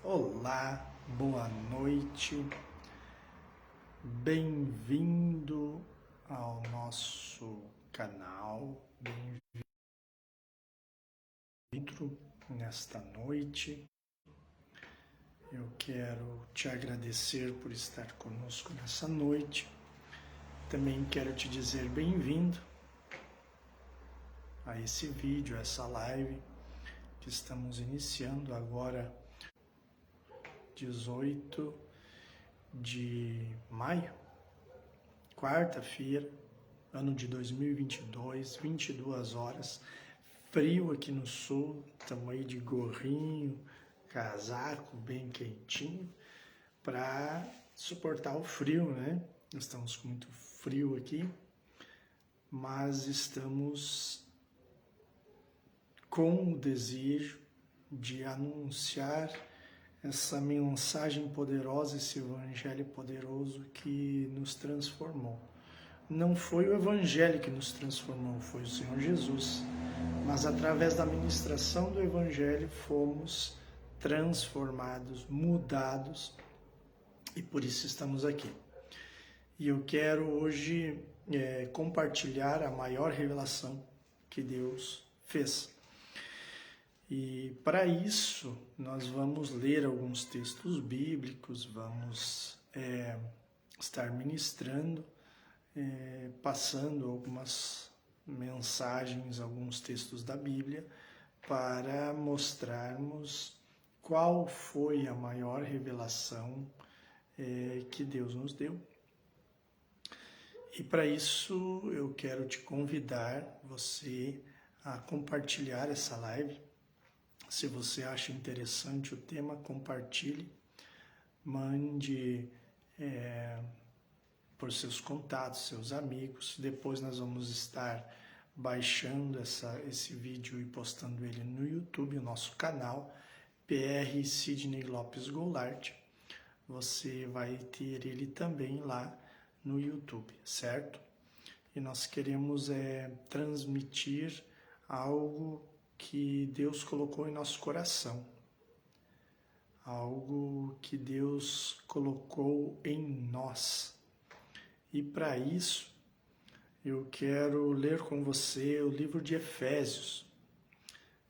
Olá, boa noite, bem-vindo ao nosso canal, bem-vindo nesta noite. Eu quero te agradecer por estar conosco nessa noite. Também quero te dizer bem-vindo a esse vídeo, a essa live que estamos iniciando agora, 18 de maio, quarta-feira, ano de 2022, 22 horas, frio aqui no sul, estamos aí de gorrinho, casaco bem quentinho, para suportar o frio, né? Estamos com muito frio aqui, mas estamos com o desejo de anunciar essa mensagem poderosa, esse evangelho poderoso que nos transformou. Não foi o evangelho que nos transformou, foi o Senhor Jesus. Mas através da ministração do evangelho fomos transformados, mudados, e por isso estamos aqui. E eu quero hoje compartilhar a maior revelação que Deus fez. E para isso, nós vamos ler alguns textos bíblicos, vamos estar ministrando, passando algumas mensagens, alguns textos da Bíblia, para mostrarmos qual foi a maior revelação que Deus nos deu. E para isso, eu quero te convidar, você, a compartilhar essa live. Se você acha interessante o tema, compartilhe, mande por seus contatos, seus amigos. Depois nós vamos estar baixando esse vídeo e postando ele no YouTube, o nosso canal, PR Sidney Lopes Goulart. Você vai ter ele também lá no YouTube, certo? E nós queremos transmitir algo que Deus colocou em nosso coração, algo que Deus colocou em nós. E para isso, eu quero ler com você o livro de Efésios,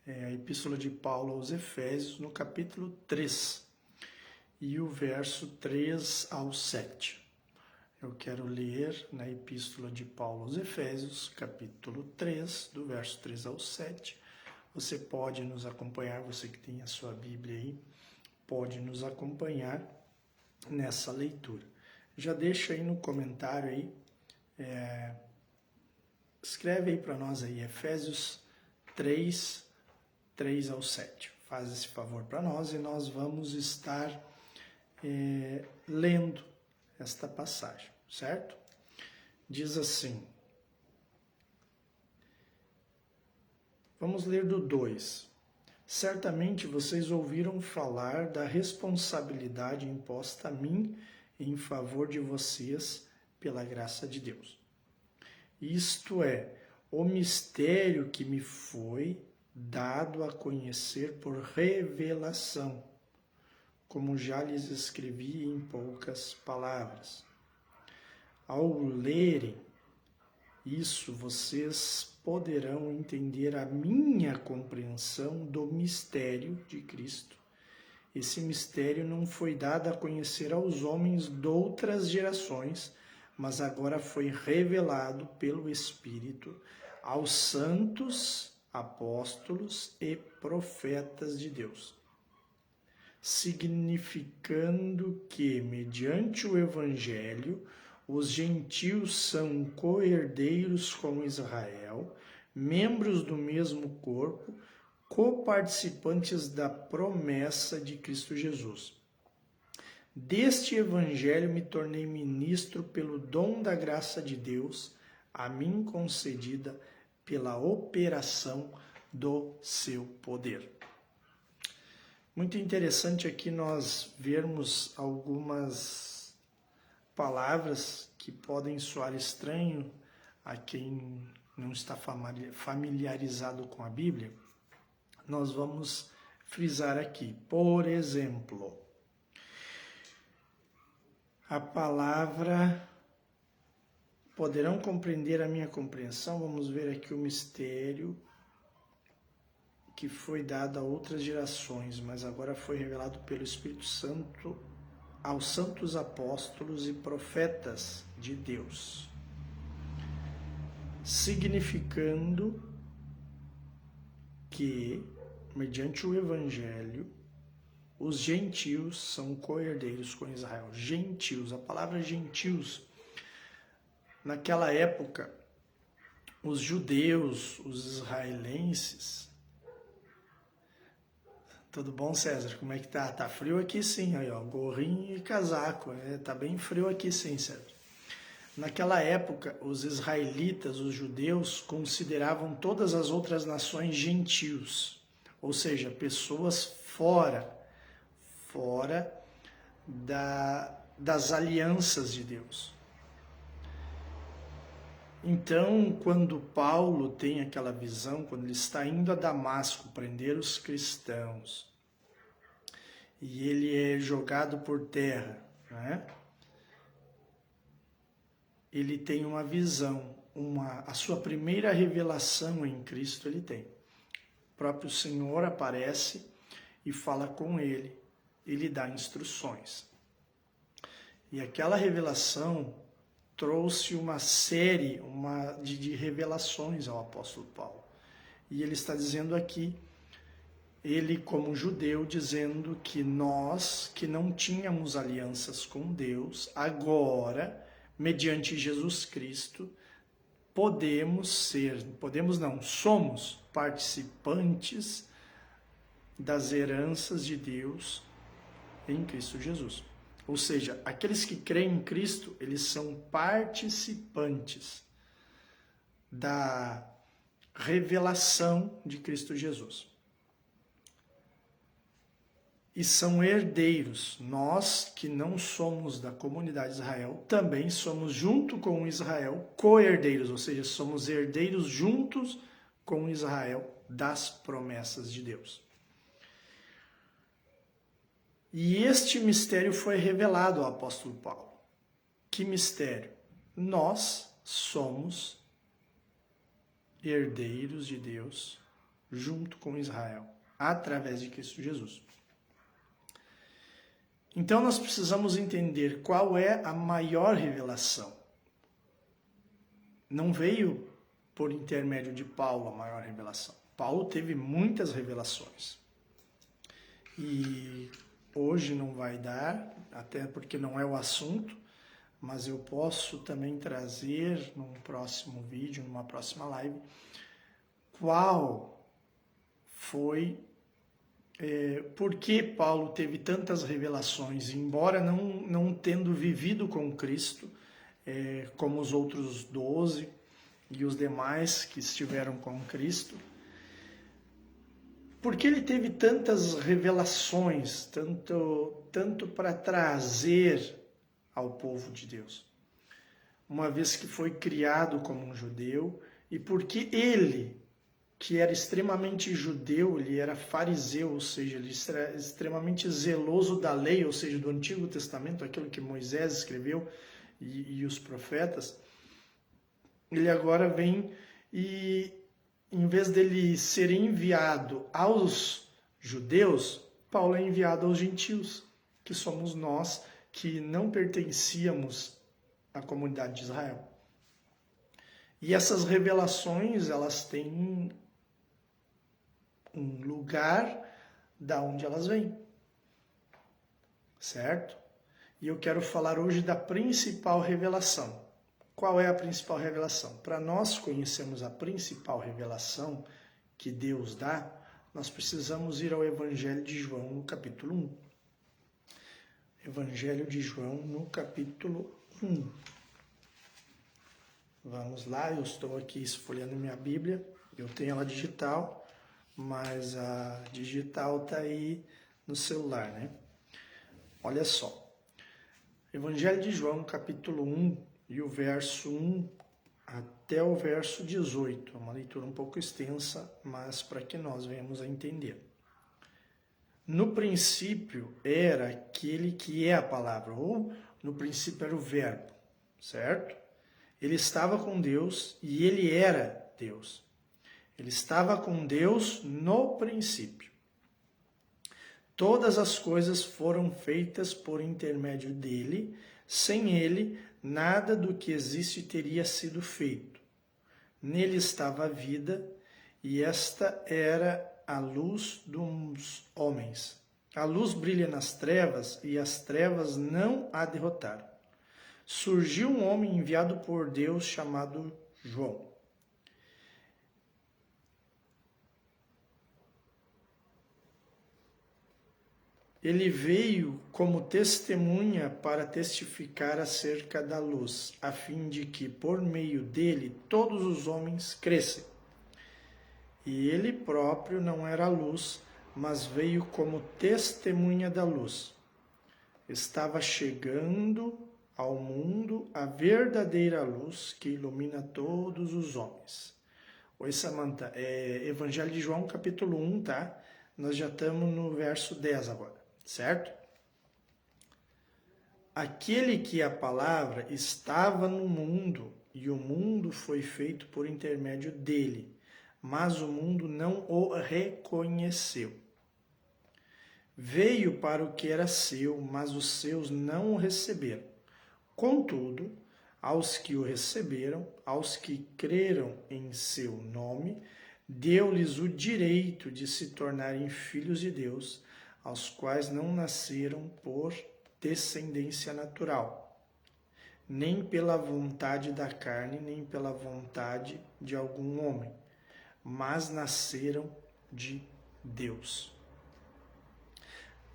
a Epístola de Paulo aos Efésios, no capítulo 3, e o verso 3 ao 7. Eu quero ler na Epístola de Paulo aos Efésios, capítulo 3, do verso 3 ao 7. Você pode nos acompanhar, você que tem a sua Bíblia aí, pode nos acompanhar nessa leitura. Já deixa aí no comentário aí, escreve aí para nós aí, Efésios 3, 3 ao 7. Faz esse favor para nós e nós vamos estar lendo esta passagem, certo? Diz assim, vamos ler do 2. Certamente vocês ouviram falar da responsabilidade imposta a mim em favor de vocês pela graça de Deus. Isto é, o mistério que me foi dado a conhecer por revelação, como já lhes escrevi em poucas palavras. Ao lerem isso, vocês poderão entender a minha compreensão do mistério de Cristo. Esse mistério não foi dado a conhecer aos homens de outras gerações, mas agora foi revelado pelo Espírito aos santos, apóstolos e profetas de Deus, significando que, mediante o Evangelho, os gentios são co-herdeiros com Israel, membros do mesmo corpo, coparticipantes da promessa de Cristo Jesus. Deste Evangelho me tornei ministro pelo dom da graça de Deus, a mim concedida pela operação do seu poder. Muito interessante aqui nós vermos algumas palavras que podem soar estranho a quem não está familiarizado com a Bíblia. Nós vamos frisar aqui. Por exemplo, a palavra poderão compreender a minha compreensão. Vamos ver aqui o mistério que foi dado a outras gerações, mas agora foi revelado pelo Espírito Santo aos santos apóstolos e profetas de Deus, significando que, mediante o Evangelho, os gentios são co-herdeiros com Israel. Gentios, a palavra gentios, naquela época, os judeus, os israelenses. Tudo bom, César? Como é que tá? Tá frio aqui sim, aí ó, gorrinho e casaco, tá bem frio aqui sim, César. Naquela época, os israelitas, os judeus, consideravam todas as outras nações gentios, ou seja, pessoas fora das alianças de Deus. Então, quando Paulo tem aquela visão, quando ele está indo a Damasco prender os cristãos, e ele é jogado por terra, né? Ele tem uma visão, a sua primeira revelação em Cristo ele tem. O próprio Senhor aparece e fala com ele, e lhe dá instruções. E aquela revelação trouxe uma série de revelações ao apóstolo Paulo. E ele está dizendo aqui, ele como judeu, dizendo que nós, que não tínhamos alianças com Deus, agora, mediante Jesus Cristo, somos participantes das heranças de Deus em Cristo Jesus. Ou seja, aqueles que creem em Cristo, eles são participantes da revelação de Cristo Jesus. E são herdeiros. Nós, que não somos da comunidade de Israel, também somos, junto com Israel, co-herdeiros, ou seja, somos herdeiros juntos com Israel das promessas de Deus. E este mistério foi revelado ao apóstolo Paulo. Que mistério? Nós somos herdeiros de Deus junto com Israel, através de Cristo Jesus. Então nós precisamos entender qual é a maior revelação. Não veio por intermédio de Paulo a maior revelação. Paulo teve muitas revelações. E hoje não vai dar, até porque não é o assunto, mas eu posso também trazer num próximo vídeo, numa próxima live, qual foi, por que Paulo teve tantas revelações, embora não tendo vivido com Cristo, como os outros 12 e os demais que estiveram com Cristo. Por que ele teve tantas revelações, tanto para trazer ao povo de Deus? Uma vez que foi criado como um judeu, e porque ele, que era extremamente judeu, ele era fariseu, ou seja, ele era extremamente zeloso da lei, ou seja, do Antigo Testamento, aquilo que Moisés escreveu e os profetas, ele agora vem e, em vez dele ser enviado aos judeus, Paulo é enviado aos gentios, que somos nós que não pertencíamos à comunidade de Israel. E essas revelações, elas têm um lugar da onde elas vêm, certo? E eu quero falar hoje da principal revelação. Qual é a principal revelação? Para nós conhecermos a principal revelação que Deus dá, nós precisamos ir ao Evangelho de João, no capítulo 1. Evangelho de João, no capítulo 1. Vamos lá, eu estou aqui esfolhando minha Bíblia, eu tenho ela digital, mas a digital está aí no celular, né? Olha só, Evangelho de João, capítulo 1, e o verso 1 até o verso 18. É uma leitura um pouco extensa, mas para que nós venhamos a entender. No princípio era aquele que é a palavra, ou no princípio era o verbo, certo? Ele estava com Deus e ele era Deus. Ele estava com Deus no princípio. Todas as coisas foram feitas por intermédio dele. Sem ele, nada do que existe teria sido feito. Nele estava a vida, e esta era a luz dos homens. A luz brilha nas trevas, e as trevas não a derrotaram. Surgiu um homem enviado por Deus chamado João. Ele veio como testemunha para testificar acerca da luz, a fim de que, por meio dele, todos os homens crescem. E ele próprio não era a luz, mas veio como testemunha da luz. Estava chegando ao mundo a verdadeira luz que ilumina todos os homens. Oi, Samantha. Evangelho de João, capítulo 1, tá? Nós já estamos no verso 10 agora. Certo? Aquele que é a palavra estava no mundo, e o mundo foi feito por intermédio dele, mas o mundo não o reconheceu. Veio para o que era seu, mas os seus não o receberam. Contudo, aos que o receberam, aos que creram em seu nome, deu-lhes o direito de se tornarem filhos de Deus, aos quais não nasceram por descendência natural, nem pela vontade da carne, nem pela vontade de algum homem, mas nasceram de Deus.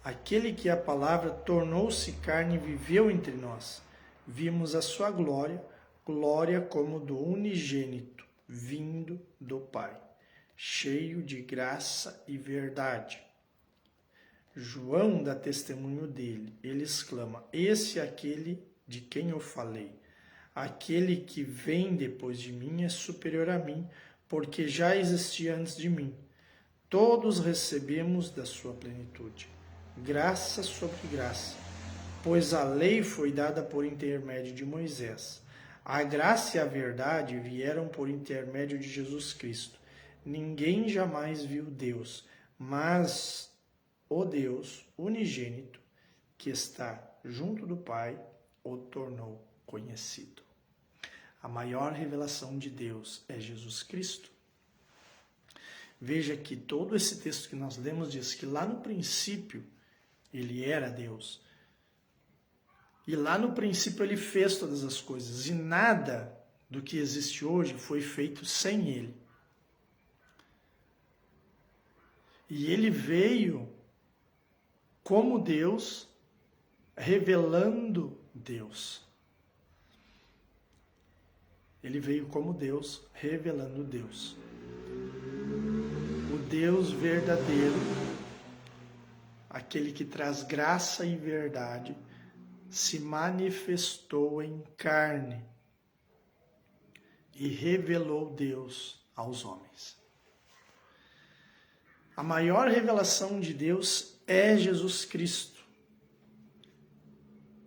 Aquele que a palavra tornou-se carne e viveu entre nós. Vimos a sua glória, glória como do unigênito, vindo do Pai, cheio de graça e verdade. João dá testemunho dele. Ele exclama: esse é aquele de quem eu falei. Aquele que vem depois de mim é superior a mim, porque já existia antes de mim. Todos recebemos da sua plenitude, graça sobre graça, pois a lei foi dada por intermédio de Moisés. A graça e a verdade vieram por intermédio de Jesus Cristo. Ninguém jamais viu Deus, mas o Deus unigênito, que está junto do Pai, o tornou conhecido. A maior revelação de Deus é Jesus Cristo. Veja que todo esse texto que nós lemos diz que lá no princípio ele era Deus. E lá no princípio ele fez todas as coisas. E nada do que existe hoje foi feito sem ele. E ele veio como Deus, revelando Deus. Ele veio como Deus, revelando Deus. O Deus verdadeiro, aquele que traz graça e verdade, se manifestou em carne e revelou Deus aos homens. A maior revelação de Deus é Jesus Cristo.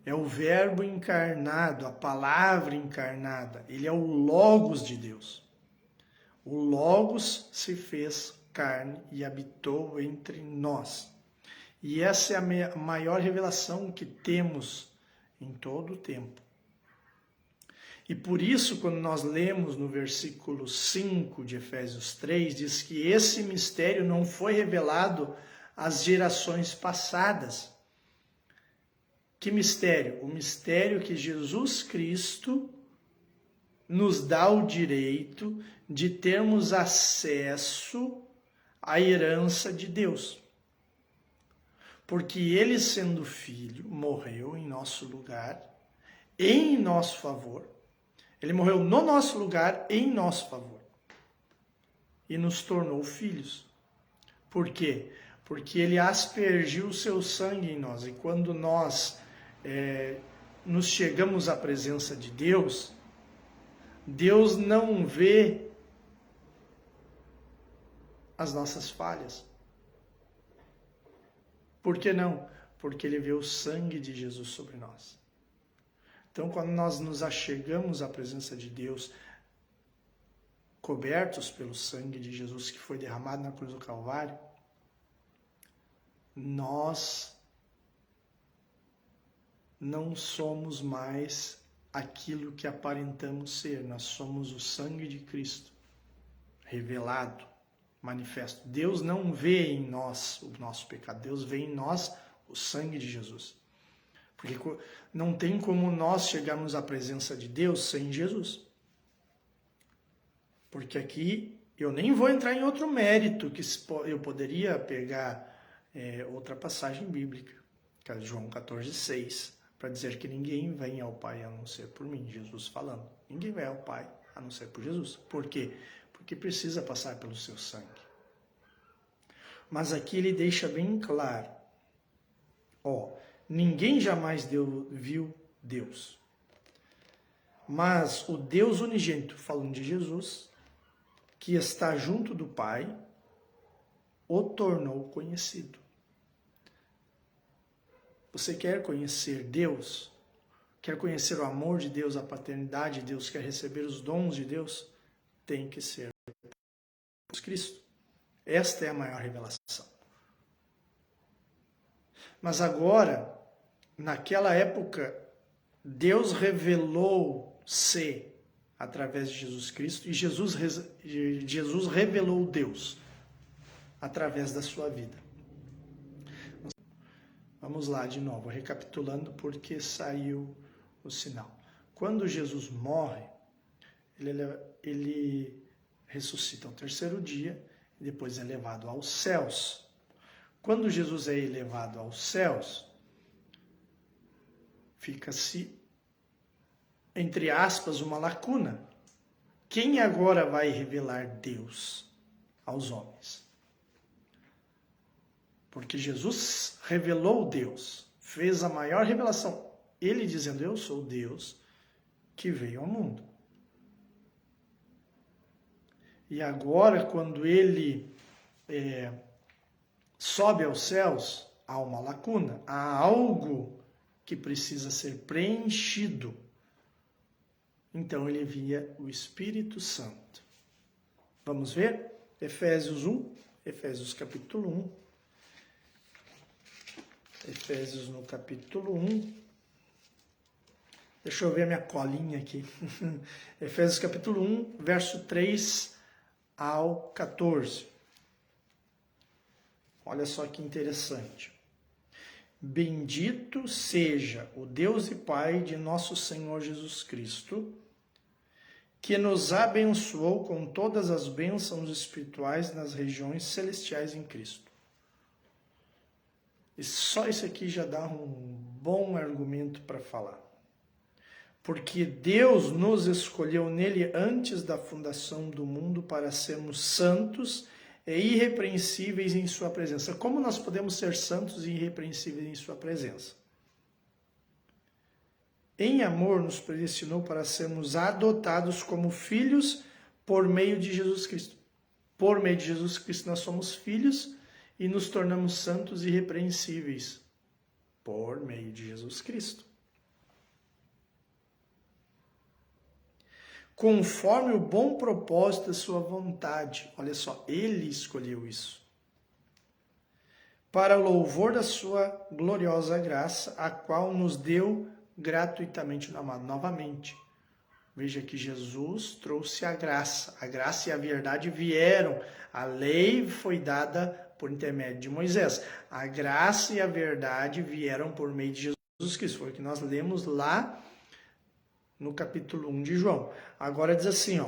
É o Verbo encarnado, a palavra encarnada. Ele é o Logos de Deus. O Logos se fez carne e habitou entre nós. E essa é a maior revelação que temos em todo o tempo. E por isso, quando nós lemos no versículo 5 de Efésios 3, diz que esse mistério não foi revelado às gerações passadas. Que mistério? O mistério que Jesus Cristo nos dá o direito de termos acesso à herança de Deus. Porque ele, sendo filho, morreu em nosso lugar, em nosso favor. Ele morreu no nosso lugar, em nosso favor. E nos tornou filhos. Por quê? Porque ele aspergiu o seu sangue em nós. E quando nós nos chegamos à presença de Deus, Deus não vê as nossas falhas. Por que não? Porque ele vê o sangue de Jesus sobre nós. Então, quando nós nos achegamos à presença de Deus, cobertos pelo sangue de Jesus que foi derramado na cruz do Calvário, nós não somos mais aquilo que aparentamos ser. Nós somos o sangue de Cristo, revelado, manifesto. Deus não vê em nós o nosso pecado, Deus vê em nós o sangue de Jesus. Porque não tem como nós chegarmos à presença de Deus sem Jesus. Porque aqui eu nem vou entrar em outro mérito, que eu poderia pegar outra passagem bíblica, que é João 14,6, para dizer que ninguém vem ao Pai a não ser por mim, Jesus falando. Ninguém vai ao Pai a não ser por Jesus. Por quê? Porque precisa passar pelo seu sangue. Mas aqui ele deixa bem claro, ninguém jamais viu Deus. Mas o Deus unigênito, falando de Jesus, que está junto do Pai, o tornou conhecido. Você quer conhecer Deus? Quer conhecer o amor de Deus, a paternidade de Deus? Quer receber os dons de Deus? Tem que ser Jesus Cristo. Esta é a maior revelação. Mas agora, naquela época, Deus revelou-se através de Jesus Cristo e Jesus revelou Deus através da sua vida. Vamos lá de novo, recapitulando porque saiu o sinal. Quando Jesus morre, ele ressuscita ao terceiro dia e depois é levado aos céus. Quando Jesus é elevado aos céus, fica-se, entre aspas, uma lacuna. Quem agora vai revelar Deus aos homens? Porque Jesus revelou Deus, fez a maior revelação. Ele dizendo, eu sou Deus que veio ao mundo. E agora, quando ele sobe aos céus, há uma lacuna, há algo que precisa ser preenchido. Então ele envia o Espírito Santo. Vamos ver? Efésios 1, Efésios capítulo 1. Efésios no capítulo 1. Deixa eu ver a minha colinha aqui. Efésios capítulo 1, verso 3 ao 14. Olha só que interessante. Bendito seja o Deus e Pai de nosso Senhor Jesus Cristo, que nos abençoou com todas as bênçãos espirituais nas regiões celestiais em Cristo. E só isso aqui já dá um bom argumento para falar. Porque Deus nos escolheu nele antes da fundação do mundo para sermos santos e irrepreensíveis em sua presença. Como nós podemos ser santos e irrepreensíveis em sua presença? Em amor nos predestinou para sermos adotados como filhos por meio de Jesus Cristo. Por meio de Jesus Cristo nós somos filhos e nos tornamos santos e irrepreensíveis. Por meio de Jesus Cristo. Conforme o bom propósito da sua vontade. Olha só, ele escolheu isso. Para o louvor da sua gloriosa graça, a qual nos deu gratuitamente no amado. Novamente, veja que Jesus trouxe a graça e a verdade vieram. A lei foi dada por intermédio de Moisés. A graça e a verdade vieram por meio de Jesus Cristo. Foi o que nós lemos lá no capítulo 1 de João. Agora diz assim,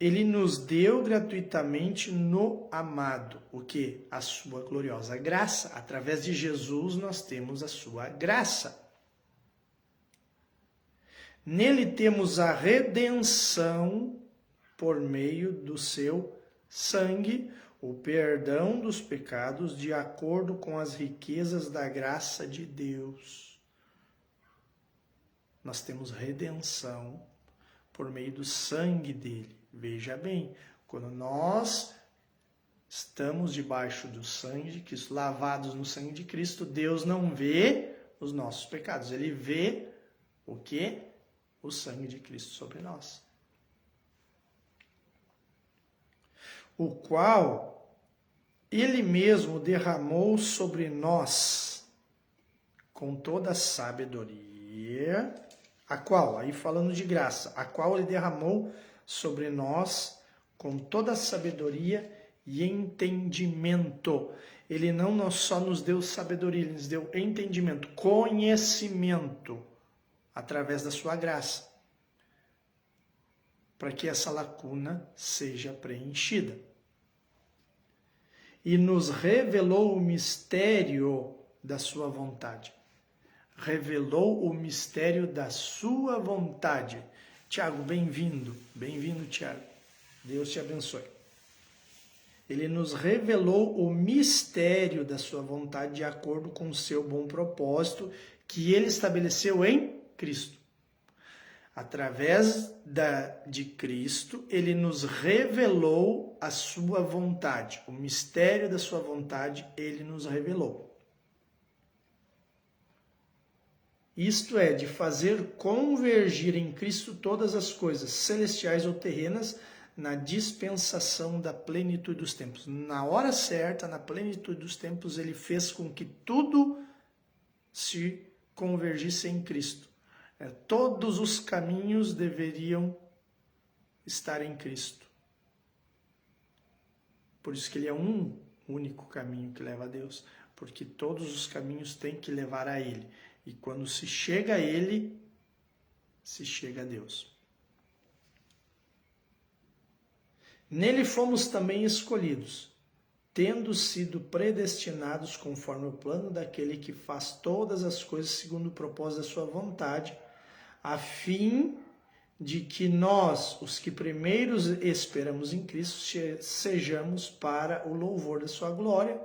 ele nos deu gratuitamente no amado. O quê? A sua gloriosa graça. Através de Jesus nós temos a sua graça. Nele temos a redenção por meio do seu sangue, o perdão dos pecados de acordo com as riquezas da graça de Deus. Nós temos redenção por meio do sangue dele. Veja bem, quando nós Estamos debaixo do sangue de Cristo, lavados no sangue de Cristo. Deus não vê os nossos pecados. Ele vê o quê? O sangue de Cristo sobre nós. O qual Ele mesmo derramou sobre nós com toda a sabedoria, a qual, aí falando de graça, a qual Ele derramou sobre nós com toda a sabedoria e entendimento. Ele não só nos deu sabedoria, Ele nos deu entendimento, conhecimento, através da sua graça, para que essa lacuna seja preenchida. E nos revelou o mistério da sua vontade. Revelou o mistério da sua vontade. Tiago, bem-vindo. Bem-vindo, Tiago. Deus te abençoe. Ele nos revelou o mistério da sua vontade de acordo com o seu bom propósito que Ele estabeleceu em Cristo. Através de Cristo, Ele nos revelou a sua vontade. O mistério da sua vontade, Ele nos revelou. Isto é, de fazer convergir em Cristo todas as coisas, celestiais ou terrenas, na dispensação da plenitude dos tempos. Na hora certa, na plenitude dos tempos, Ele fez com que tudo se convergisse em Cristo. Todos os caminhos deveriam estar em Cristo. Por isso que Ele é um único caminho que leva a Deus. Porque todos os caminhos têm que levar a Ele. E quando se chega a Ele, se chega a Deus. Nele fomos também escolhidos, tendo sido predestinados conforme o plano daquele que faz todas as coisas segundo o propósito da sua vontade, a fim de que nós, os que primeiros esperamos em Cristo, sejamos para o louvor da sua glória.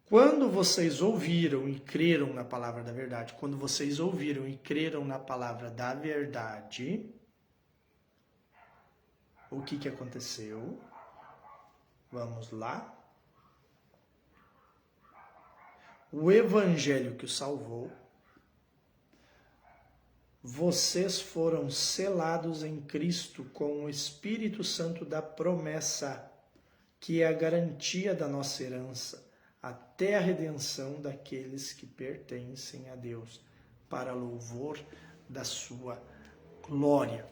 Quando vocês ouviram e creram na palavra da verdade, quando vocês ouviram e creram na palavra da verdade, o que aconteceu? Vamos lá. O evangelho que o salvou, vocês foram selados em Cristo com o Espírito Santo da promessa, que é a garantia da nossa herança, até a redenção daqueles que pertencem a Deus, para louvor da sua glória.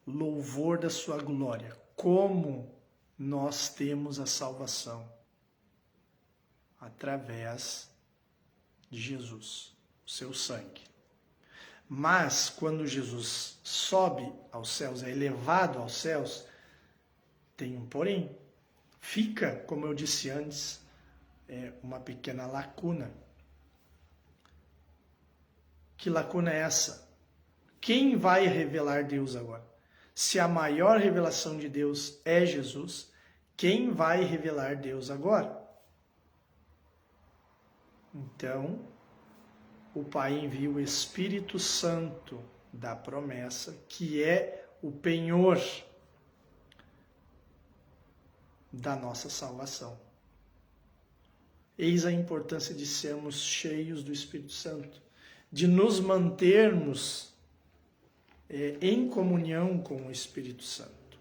Louvor da sua glória. Como nós temos a salvação? Através de Jesus, o seu sangue. Mas quando Jesus sobe aos céus, é elevado aos céus, tem um porém. Fica, como eu disse antes, uma pequena lacuna. Que lacuna é essa? Quem vai revelar Deus agora? Se a maior revelação de Deus é Jesus, quem vai revelar Deus agora? Então, o Pai envia o Espírito Santo da promessa, que é o penhor da nossa salvação. Eis a importância de sermos cheios do Espírito Santo, de nos mantermos em comunhão com o Espírito Santo.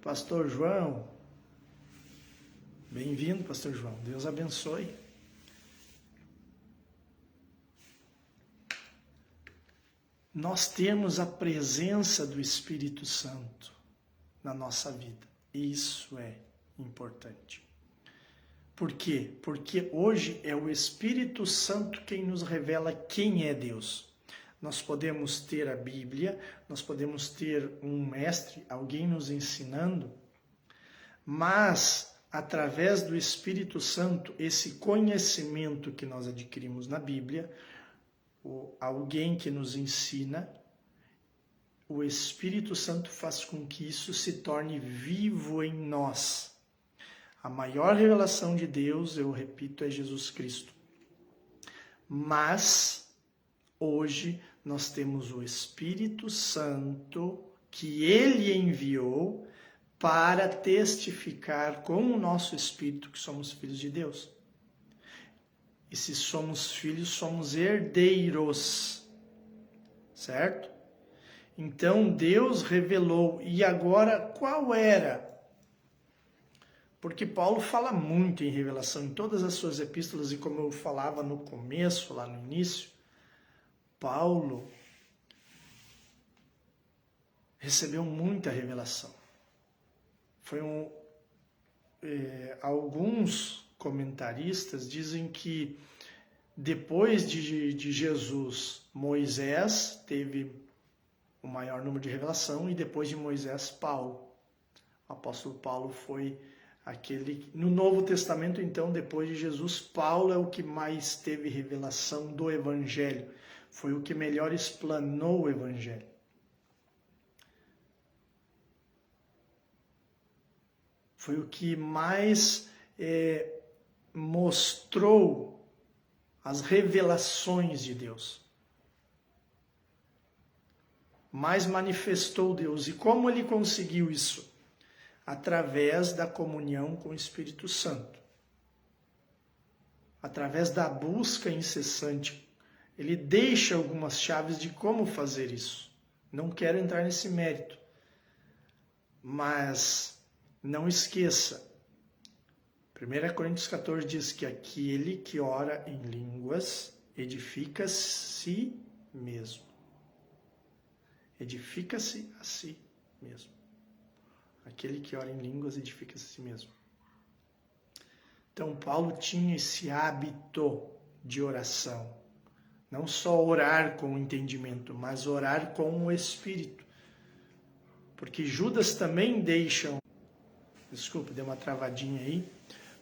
Pastor João, bem-vindo, Pastor João, Deus abençoe. Nós temos a presença do Espírito Santo na nossa vida. Isso é importante. Por quê? Porque hoje é o Espírito Santo quem nos revela quem é Deus. Nós podemos ter a Bíblia, nós podemos ter um mestre, alguém nos ensinando, mas através do Espírito Santo, esse conhecimento que nós adquirimos na Bíblia, alguém que nos ensina, o Espírito Santo faz com que isso se torne vivo em nós. A maior revelação de Deus, eu repito, é Jesus Cristo. Mas Hoje nós temos o Espírito Santo que Ele enviou para testificar com o nosso espírito que somos filhos de Deus. E se somos filhos, somos herdeiros, certo? Então Deus revelou. E agora qual era? Porque Paulo fala muito em revelação em todas as suas epístolas, e como eu falava no começo, lá no início, Paulo recebeu muita revelação. Alguns comentaristas dizem que depois de Jesus, Moisés teve o maior número de revelação, e depois de Moisés, Paulo. O apóstolo Paulo foi aquele... No Novo Testamento, então, depois de Jesus, Paulo é o que mais teve revelação do Evangelho. Foi o que melhor explanou o Evangelho. Foi o que mais mostrou as revelações de Deus. Mais manifestou Deus. E como ele conseguiu isso? Através da comunhão com o Espírito Santo. Através da busca incessante. Ele deixa algumas chaves de como fazer isso. Não quero entrar nesse mérito. Mas não esqueça. 1 Coríntios 14 diz que aquele que ora em línguas edifica a si mesmo. Edifica-se a si mesmo. Aquele que ora em línguas edifica-se a si mesmo. Então, Paulo tinha esse hábito de oração. Não só orar com o entendimento, mas orar com o Espírito. Porque Judas também deixa... Desculpe, deu uma travadinha aí.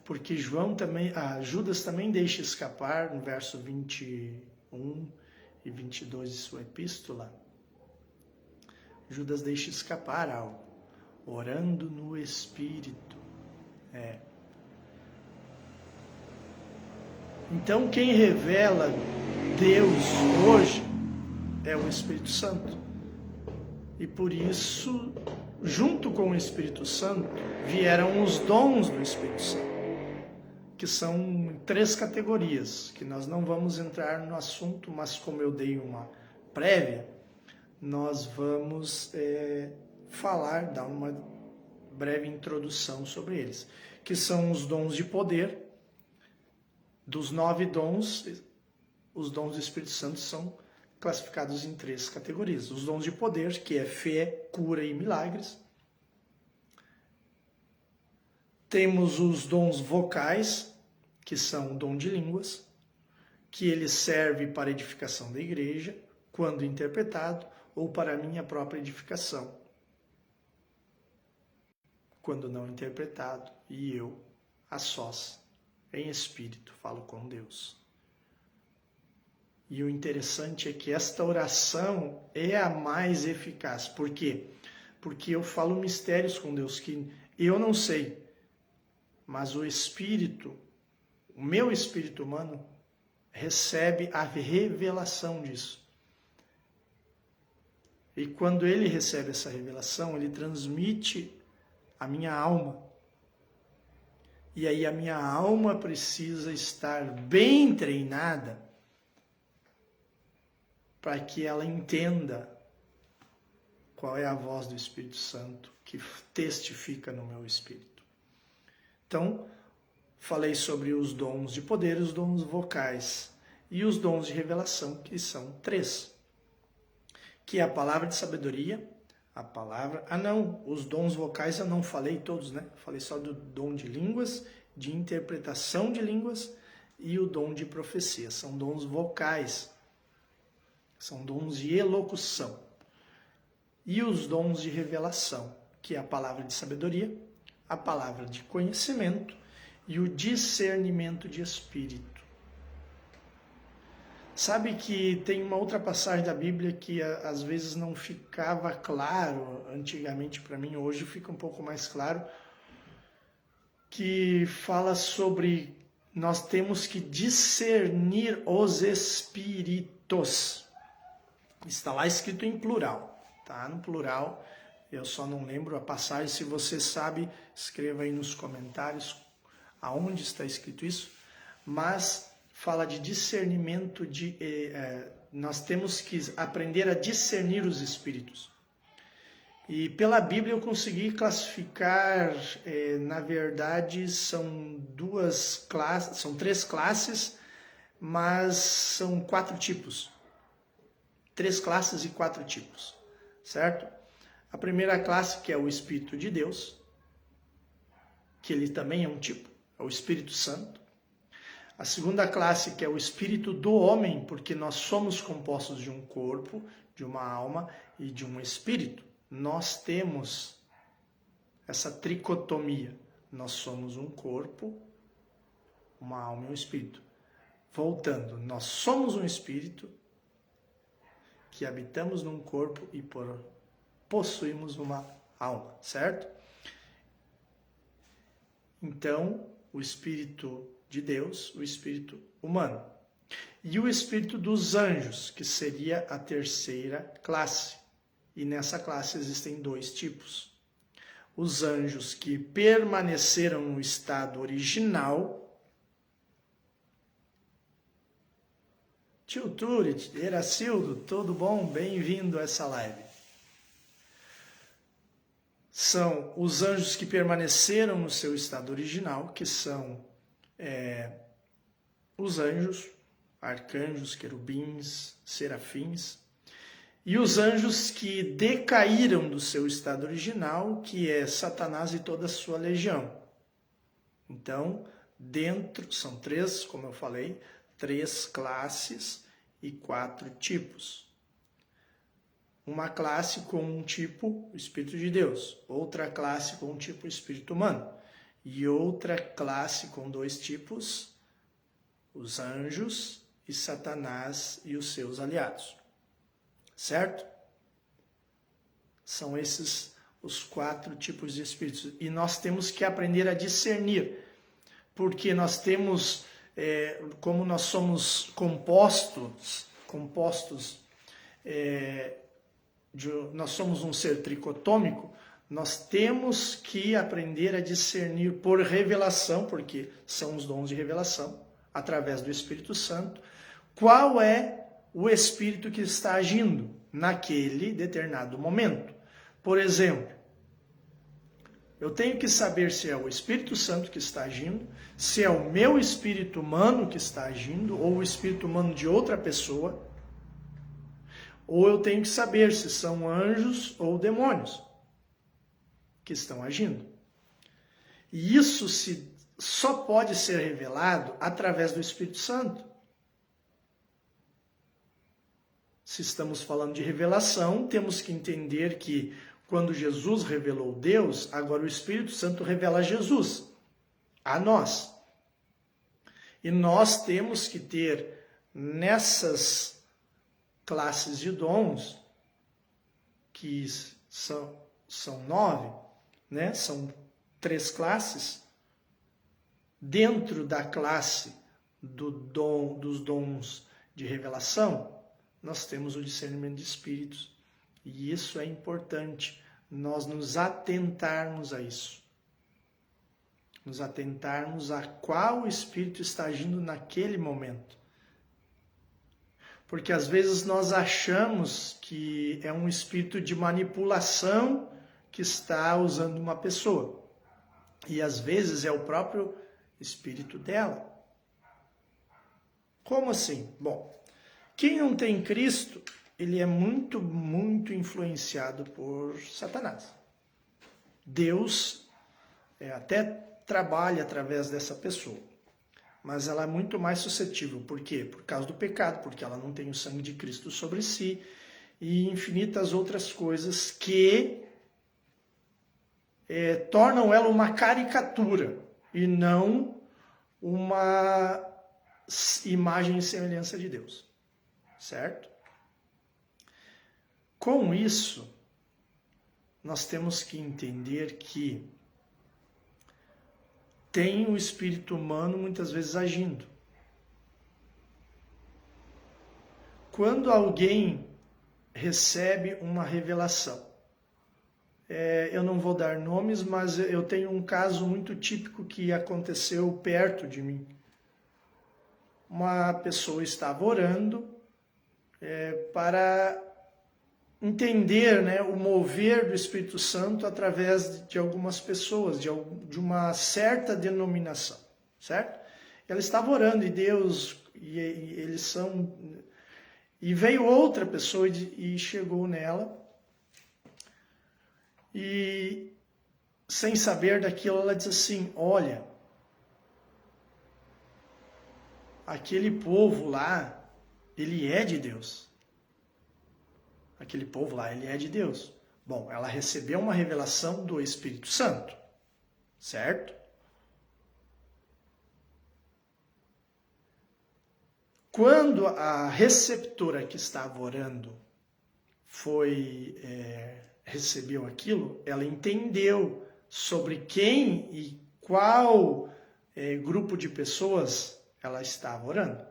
Porque Judas também deixa escapar, no verso 21 e 22 de sua epístola, Judas deixa escapar algo, orando no Espírito. Então, quem revela Deus hoje é o Espírito Santo. E por isso, junto com o Espírito Santo, vieram os dons do Espírito Santo, que são 3 categorias, que nós não vamos entrar no assunto, mas como eu dei uma prévia, nós vamos dar uma breve introdução sobre eles, que são os dons de poder. Dos 9 dons, os dons do Espírito Santo são classificados em 3 categorias. Os dons de poder, que é fé, cura e milagres. Temos os dons vocais, que são o dom de línguas, que ele serve para a edificação da igreja, quando interpretado, ou para a minha própria edificação, quando não interpretado, e eu, a sós, em espírito, falo com Deus. E o interessante é que esta oração é a mais eficaz. Por quê? Porque eu falo mistérios com Deus que eu não sei, mas o Espírito, o meu espírito humano, recebe a revelação disso. E quando ele recebe essa revelação, ele transmite a minha alma. E aí a minha alma precisa estar bem treinada para que ela entenda qual é a voz do Espírito Santo que testifica no meu espírito. Então, falei sobre os dons de poder, os dons vocais e os dons de revelação, que são 3. Que é a palavra de sabedoria, os dons vocais eu não falei todos, né? Falei só do dom de línguas, de interpretação de línguas e o dom de profecia. São dons vocais, são dons de elocução. E os dons de revelação, que é a palavra de sabedoria, a palavra de conhecimento e o discernimento de espírito. Sabe que tem uma outra passagem da Bíblia que às vezes não ficava claro, antigamente para mim, hoje fica um pouco mais claro, que fala sobre nós temos que discernir os espíritos. Está lá escrito em plural, tá? No plural, eu só não lembro a passagem. Se você sabe, escreva aí nos comentários aonde está escrito isso. Mas fala de discernimento, nós temos que aprender a discernir os espíritos. E pela Bíblia eu consegui classificar, na verdade são são 3 classes, mas são 4 tipos. 3 classes e 4 tipos, certo? A primeira classe, que é o Espírito de Deus, que ele também é um tipo, é o Espírito Santo. A segunda classe, que é o Espírito do homem, porque nós somos compostos de um corpo, de uma alma e de um espírito. Nós temos essa tricotomia. Nós somos um corpo, uma alma e um espírito. Voltando, nós somos um espírito que habitamos num corpo e possuímos uma alma, certo? Então, o espírito de Deus, o espírito humano. E o espírito dos anjos, que seria a terceira classe. E nessa classe existem 2 tipos. Os anjos que permaneceram no estado original. Tio Turit, Eracildo, tudo bom? Bem-vindo a essa live. São os anjos que permaneceram no seu estado original, que são os anjos, arcanjos, querubins, serafins, e os anjos que decaíram do seu estado original, que é Satanás e toda a sua legião. Então, são 3, como eu falei, 3 classes e 4 tipos. Uma classe com um tipo, o Espírito de Deus. Outra classe com um tipo, o Espírito humano. E outra classe com 2 tipos, os anjos e Satanás e os seus aliados. Certo? São esses os 4 tipos de espíritos. E nós temos que aprender a discernir. Porque nós temos, como nós somos compostos, nós somos um ser tricotômico, nós temos que aprender a discernir por revelação, porque são os dons de revelação, através do Espírito Santo, qual é o espírito que está agindo naquele determinado momento. Por exemplo, eu tenho que saber se é o Espírito Santo que está agindo, se é o meu espírito humano que está agindo, ou o espírito humano de outra pessoa, ou eu tenho que saber se são anjos ou demônios que estão agindo. E isso só pode ser revelado através do Espírito Santo. Se estamos falando de revelação, temos que entender que quando Jesus revelou Deus, agora o Espírito Santo revela Jesus a nós. E nós temos que ter nessas classes de dons, que são 9, né? São 3 classes, dentro da classe dos dons de revelação, nós temos o discernimento de espíritos. E isso é importante, nós nos atentarmos a isso. Nos atentarmos a qual espírito está agindo naquele momento. Porque às vezes nós achamos que é um espírito de manipulação que está usando uma pessoa. E às vezes é o próprio espírito dela. Como assim? Bom, quem não tem Cristo, ele é muito, muito influenciado por Satanás. Deus até trabalha através dessa pessoa, mas ela é muito mais suscetível. Por quê? Por causa do pecado, porque ela não tem o sangue de Cristo sobre si e infinitas outras coisas que tornam ela uma caricatura e não uma imagem e semelhança de Deus. Certo? Com isso, nós temos que entender que tem o espírito humano muitas vezes agindo. Quando alguém recebe uma revelação. Eu não vou dar nomes, mas eu tenho um caso muito típico que aconteceu perto de mim. Uma pessoa estava orando para entender, né, o mover do Espírito Santo através de algumas pessoas, de uma certa denominação, certo? Ela estava orando e Deus, e eles são... E veio outra pessoa e chegou nela, e sem saber daquilo, ela disse assim: olha, aquele povo lá, ele é de Deus. Aquele povo lá, ele é de Deus. Bom, ela recebeu uma revelação do Espírito Santo, certo? Quando a receptora que estava orando recebeu aquilo, ela entendeu sobre quem e qual grupo de pessoas ela estava orando.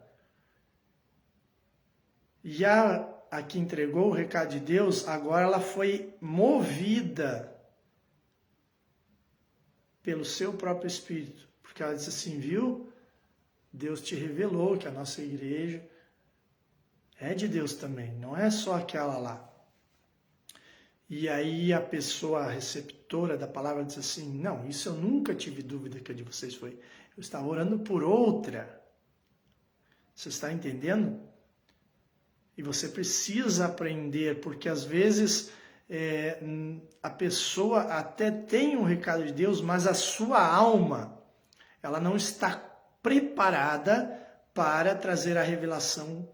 E a que entregou o recado de Deus, agora ela foi movida pelo seu próprio Espírito. Porque ela disse assim, viu? Deus te revelou que a nossa igreja é de Deus também, não é só aquela lá. E aí a pessoa a receptora da palavra disse assim, não, isso eu nunca tive dúvida que a de vocês foi. Eu estava orando por outra. Você está entendendo? E você precisa aprender, porque às vezes a pessoa até tem um recado de Deus, mas a sua alma, ela não está preparada para trazer a revelação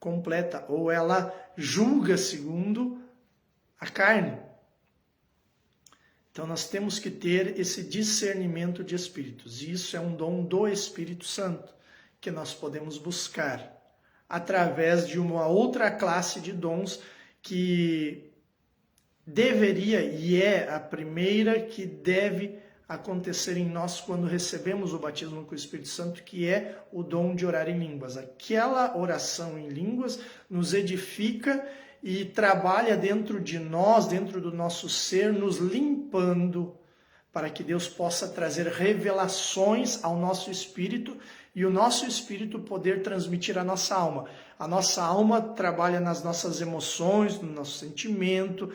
completa, ou ela julga segundo a carne. Então nós temos que ter esse discernimento de espíritos, e isso é um dom do Espírito Santo, que nós podemos buscar através de uma outra classe de dons que deveria e é a primeira que deve acontecer em nós quando recebemos o batismo com o Espírito Santo, que é o dom de orar em línguas. Aquela oração em línguas nos edifica e trabalha dentro de nós, dentro do nosso ser, nos limpando, para que Deus possa trazer revelações ao nosso espírito e o nosso espírito poder transmitir a nossa alma. A nossa alma trabalha nas nossas emoções, no nosso sentimento,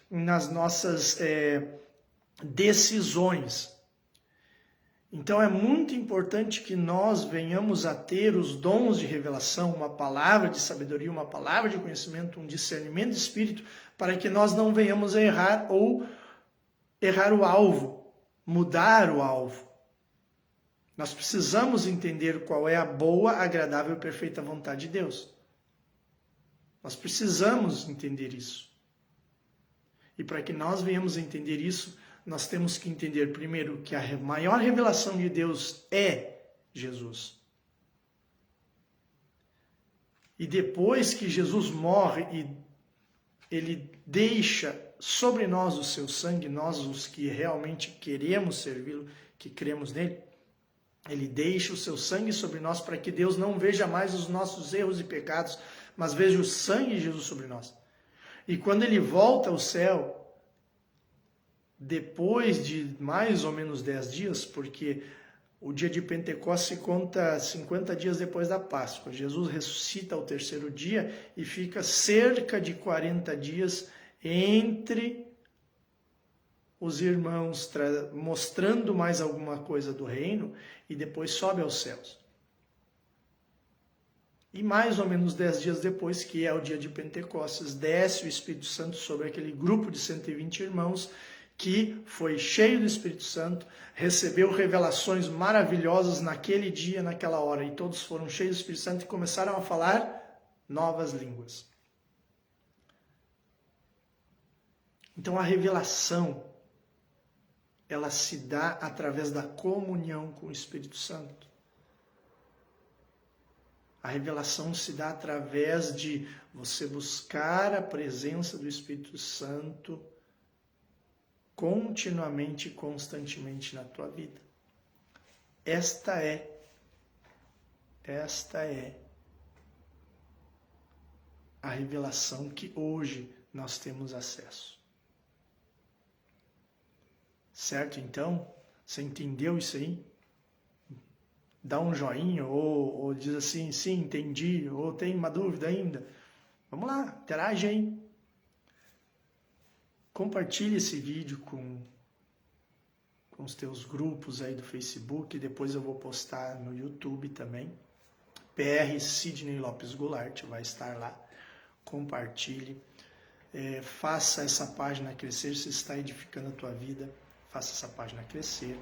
nas nossas decisões. Então é muito importante que nós venhamos a ter os dons de revelação, uma palavra de sabedoria, uma palavra de conhecimento, um discernimento de espírito, para que nós não venhamos a errar ou errar o alvo, mudar o alvo. Nós precisamos entender qual é a boa, agradável e perfeita vontade de Deus. Nós precisamos entender isso. E para que nós venhamos a entender isso, nós temos que entender primeiro que a maior revelação de Deus é Jesus. E depois que Jesus morre e ele deixa sobre nós o seu sangue, nós os que realmente queremos servi-lo, que cremos nele, ele deixa o seu sangue sobre nós para que Deus não veja mais os nossos erros e pecados, mas veja o sangue de Jesus sobre nós. E quando ele volta ao céu, depois de mais ou menos 10 dias, porque o dia de Pentecostes conta 50 dias depois da Páscoa. Jesus ressuscita ao terceiro dia e fica cerca de 40 dias entre os irmãos, mostrando mais alguma coisa do reino, e depois sobe aos céus. E mais ou menos 10 dias depois, que é o dia de Pentecostes, desce o Espírito Santo sobre aquele grupo de 120 irmãos, que foi cheio do Espírito Santo, recebeu revelações maravilhosas naquele dia, naquela hora, e todos foram cheios do Espírito Santo e começaram a falar novas línguas. Então a revelação, ela se dá através da comunhão com o Espírito Santo. A revelação se dá através de você buscar a presença do Espírito Santo continuamente e constantemente na tua vida. Esta é a revelação que hoje nós temos acesso. Certo? Então, você entendeu isso aí? Dá um joinha ou diz assim, sim, entendi, ou tem uma dúvida ainda. Vamos lá, interage aí. Compartilhe esse vídeo com os teus grupos aí do Facebook, depois eu vou postar no YouTube também. PR Sidney Lopes Goulart vai estar lá. Compartilhe. Faça essa página crescer, se está edificando a tua vida, faça essa página crescer.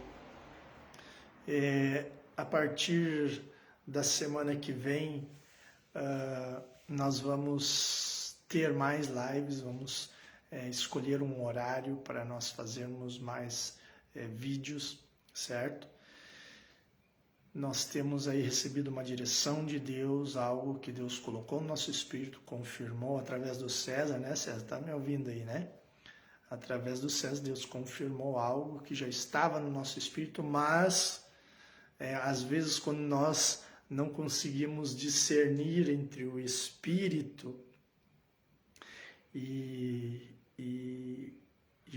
A partir da semana que vem, nós vamos ter mais lives, vamos escolher um horário para nós fazermos mais vídeos, certo? Nós temos aí recebido uma direção de Deus, algo que Deus colocou no nosso espírito, confirmou através do César, né, César? Tá me ouvindo aí, né? Através do César, Deus confirmou algo que já estava no nosso espírito, mas às vezes quando nós não conseguimos discernir entre o espírito e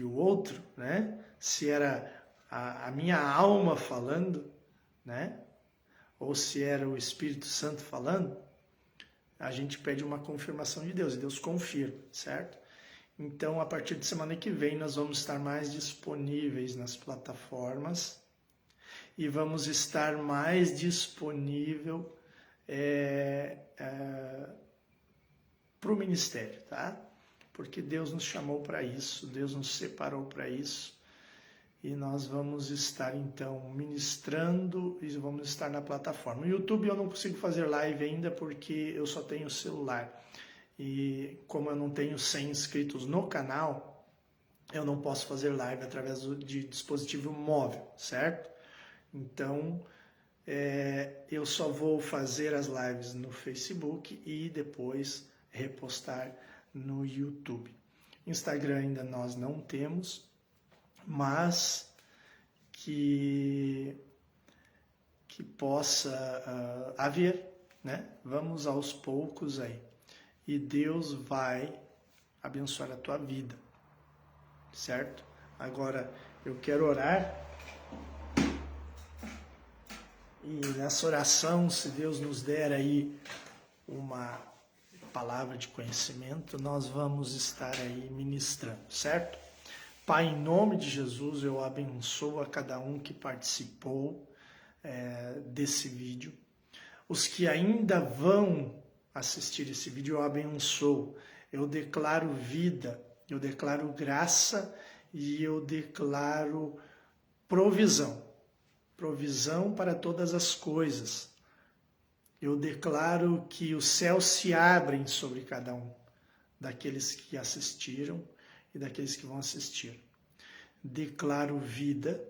o outro, né? Se era a minha alma falando, né? Ou se era o Espírito Santo falando, a gente pede uma confirmação de Deus, e Deus confirma, certo? Então, a partir de semana que vem, nós vamos estar mais disponíveis nas plataformas e vamos estar mais disponível para o ministério, tá? Porque Deus nos chamou para isso, Deus nos separou para isso. E nós vamos estar, então, ministrando e vamos estar na plataforma. No YouTube eu não consigo fazer live ainda porque eu só tenho celular. E como eu não tenho 100 inscritos no canal, eu não posso fazer live através de dispositivo móvel, certo? Então, eu só vou fazer as lives no Facebook e depois repostar no YouTube. Instagram ainda nós não temos, mas que possa haver, né? Vamos aos poucos aí. E Deus vai abençoar a tua vida, certo? Agora, eu quero orar. E nessa oração, se Deus nos der aí uma palavra de conhecimento, nós vamos estar aí ministrando, certo? Pai, em nome de Jesus, eu abençoo a cada um que participou desse vídeo. Os que ainda vão assistir esse vídeo, eu abençoo. Eu declaro vida, eu declaro graça e eu declaro provisão. Provisão para todas as coisas. Eu declaro que os céus se abrem sobre cada um daqueles que assistiram e daqueles que vão assistir. Declaro vida,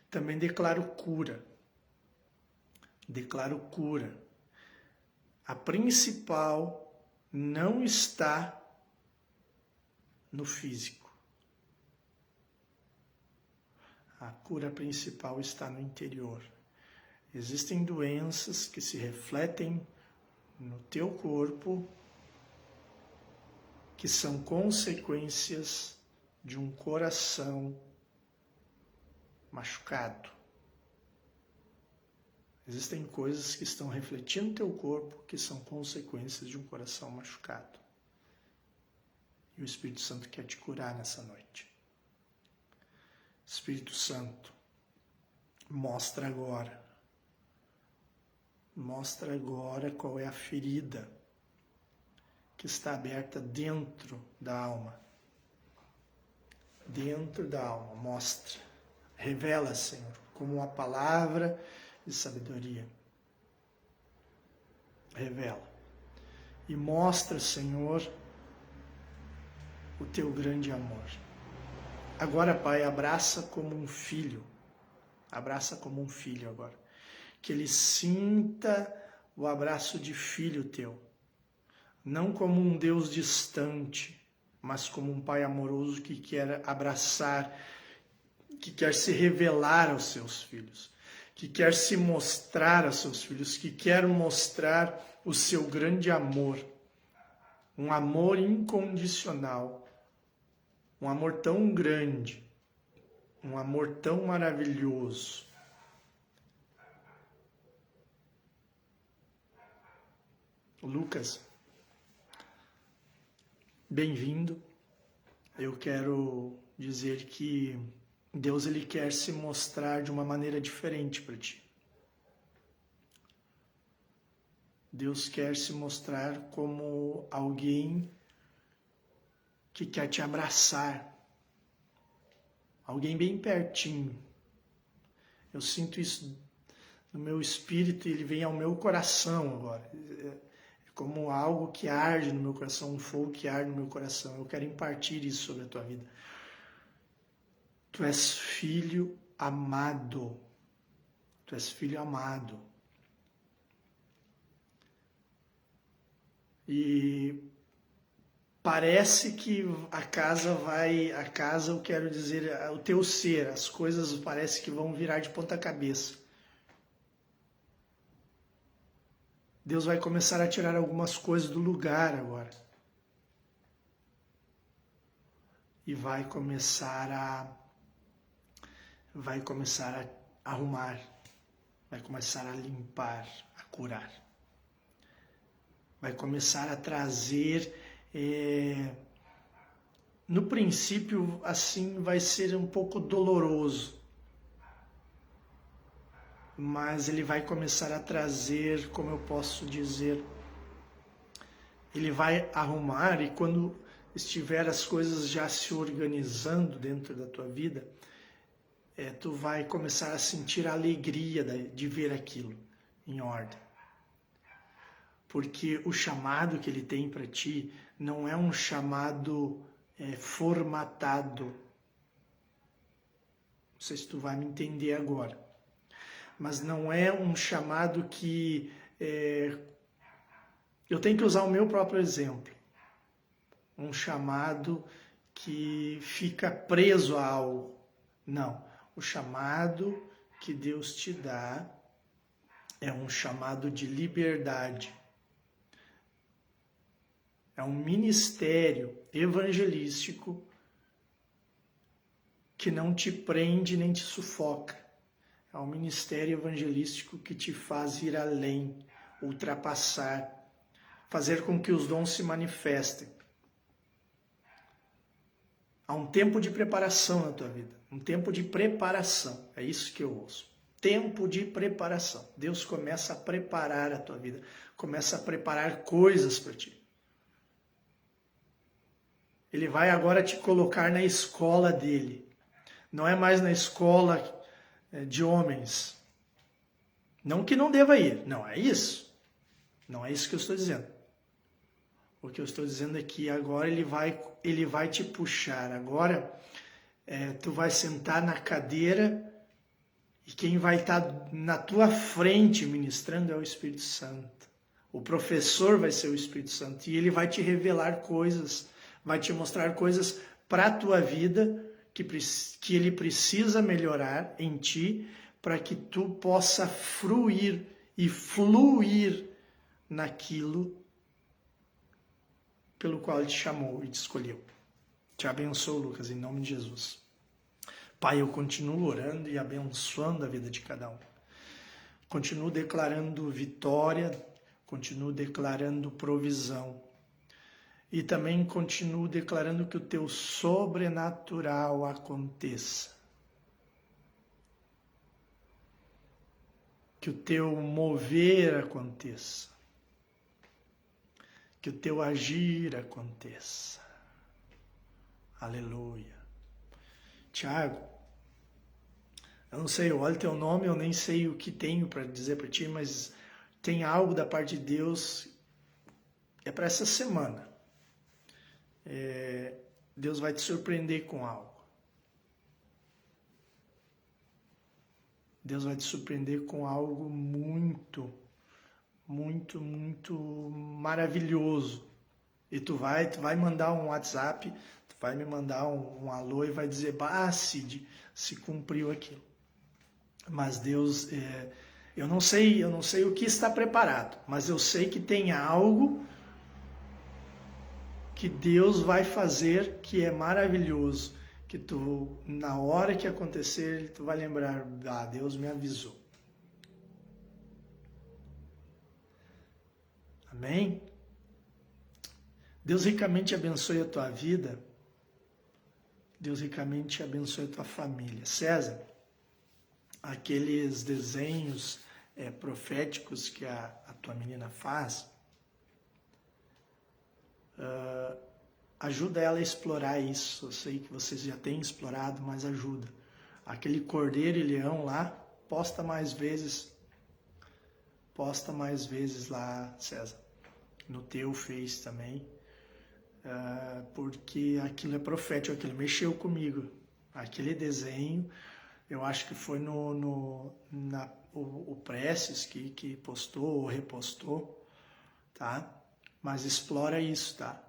também declaro cura. Declaro cura. A principal não está no físico. A cura principal está no interior. Existem doenças que se refletem no teu corpo, que são consequências de um coração machucado. Existem coisas que estão refletindo no teu corpo que são consequências de um coração machucado. E o Espírito Santo quer te curar nessa noite. Espírito Santo, mostra agora qual é a ferida que está aberta dentro da alma. Dentro da alma, mostra. Revela, Senhor, como uma palavra de sabedoria. Revela. E mostra, Senhor, o teu grande amor. Agora, Pai, abraça como um filho. Abraça como um filho agora. Que ele sinta o abraço de filho teu. Não como um Deus distante, mas como um Pai amoroso que quer abraçar, que quer se revelar aos seus filhos, que quer se mostrar aos seus filhos, que quer mostrar o seu grande amor. um amor incondicional, um amor tão grande, um amor tão maravilhoso. Lucas, bem-vindo. Eu quero dizer que Deus ele quer se mostrar de uma maneira diferente para ti. Deus quer se mostrar como alguém que quer te abraçar, alguém bem pertinho. Eu sinto isso no meu espírito e ele vem ao meu coração agora. É como algo que arde no meu coração, um fogo que arde no meu coração. Eu quero impartir isso sobre a tua vida. Tu és filho amado. Tu és filho amado. E parece que a casa, eu quero dizer, o teu ser, as coisas parece que vão virar de ponta cabeça. Deus vai começar a tirar algumas coisas do lugar agora. E vai começar a arrumar, vai começar a limpar, a curar. Vai começar a trazer, no princípio, assim, vai ser um pouco doloroso, mas ele vai começar a trazer, como eu posso dizer, ele vai arrumar, e quando estiver as coisas já se organizando dentro da tua vida, tu vai começar a sentir a alegria de ver aquilo em ordem. Porque o chamado que ele tem para ti não é um chamado formatado. Não sei se tu vai me entender agora. Mas não é um chamado que... eu tenho que usar o meu próprio exemplo. Um chamado que fica preso a algo. Não. O chamado que Deus te dá é um chamado de liberdade. É um ministério evangelístico que não te prende nem te sufoca. É um ministério evangelístico que te faz ir além, ultrapassar, fazer com que os dons se manifestem. Há um tempo de preparação na tua vida, um tempo de preparação, é isso que eu ouço. Tempo de preparação. Deus começa a preparar a tua vida, começa a preparar coisas para ti. Ele vai agora te colocar na escola dele. Não é mais na escola de homens. Não que não deva ir. Não é isso. Não é isso que eu estou dizendo. O que eu estou dizendo é que agora ele vai te puxar. Agora tu vai sentar na cadeira e quem vai estar na tua frente ministrando é o Espírito Santo. O professor vai ser o Espírito Santo e ele vai te revelar coisas, vai te mostrar coisas para a tua vida que ele precisa melhorar em ti para que tu possa fruir e fluir naquilo pelo qual ele te chamou e te escolheu. Te abençoo, Lucas, em nome de Jesus. Pai, eu continuo orando e abençoando a vida de cada um. Continuo declarando vitória, continuo declarando provisão. E também continuo declarando que o teu sobrenatural aconteça. Que o teu mover aconteça. Que o teu agir aconteça. Aleluia. Tiago, eu não sei, eu olho teu nome, eu nem sei o que tenho para dizer para ti, mas tem algo da parte de Deus, é para essa semana. Deus vai te surpreender com algo. Deus vai te surpreender com algo muito, muito, muito maravilhoso. E tu vai mandar um WhatsApp, tu vai me mandar um alô e vai dizer, Cid, se cumpriu aquilo. Mas Deus, eu não sei o que está preparado, mas eu sei que tem algo que Deus vai fazer, que é maravilhoso, que tu, na hora que acontecer, tu vai lembrar, ah, Deus me avisou. Amém? Deus ricamente abençoe a tua vida. Deus ricamente abençoe a tua família. César, aqueles desenhos proféticos que a tua menina faz, ajuda ela a explorar isso. Eu sei que vocês já têm explorado, mas ajuda. Aquele cordeiro e leão lá, posta mais vezes lá, César, no teu Face também, porque aquilo é profético, aquilo mexeu comigo. Aquele desenho, eu acho que foi o Preces que postou ou repostou, tá? Mas explora isso, tá?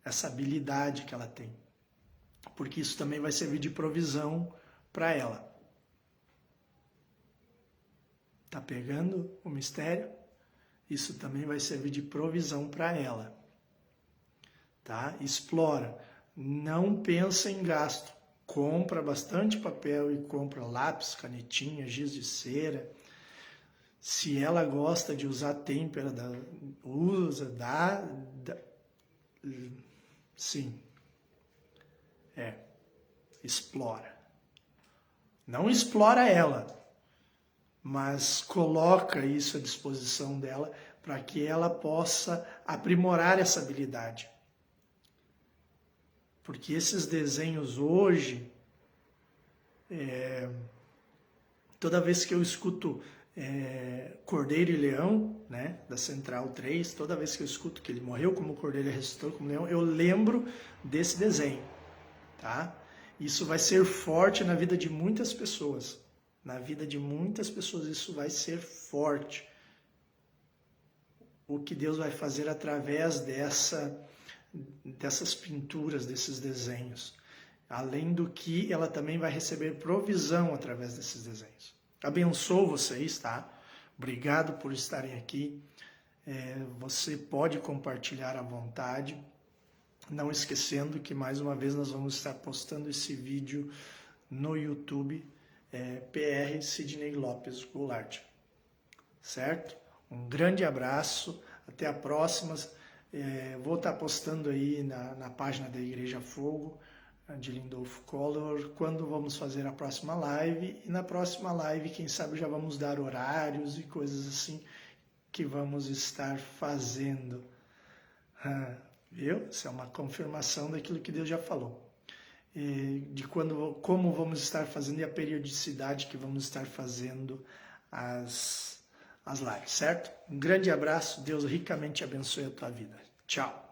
Essa habilidade que ela tem. Porque isso também vai servir de provisão para ela. Tá pegando o mistério? Isso também vai servir de provisão para ela. Tá? Explora. Não pensa em gasto. Compra bastante papel e compra lápis, canetinha, giz de cera. Se ela gosta de usar têmpera, usa, sim. Explora. Não explora ela, mas coloca isso à disposição dela para que ela possa aprimorar essa habilidade. Porque esses desenhos hoje, toda vez que eu escuto Cordeiro e Leão, né, da Central 3, toda vez que eu escuto que ele morreu como cordeiro e ressuscitou como leão, eu lembro desse desenho, tá? Isso vai ser forte na vida de muitas pessoas. Na vida de muitas pessoas isso vai ser forte. O que Deus vai fazer através dessas pinturas, desses desenhos. Além do que ela também vai receber provisão através desses desenhos. Abençoo vocês, tá? Obrigado por estarem aqui. Você pode compartilhar à vontade. Não esquecendo que mais uma vez nós vamos estar postando esse vídeo no YouTube, PR Sidney Lopes Goulart. Certo? Um grande abraço, até a próxima. Vou estar postando aí na página da Igreja Fogo, de Lindolfo Collor, quando vamos fazer a próxima live. E na próxima live, quem sabe já vamos dar horários e coisas assim que vamos estar fazendo. Viu? Isso é uma confirmação daquilo que Deus já falou. De como vamos estar fazendo e a periodicidade que vamos estar fazendo as lives, certo? Um grande abraço, Deus ricamente abençoe a tua vida. Tchau!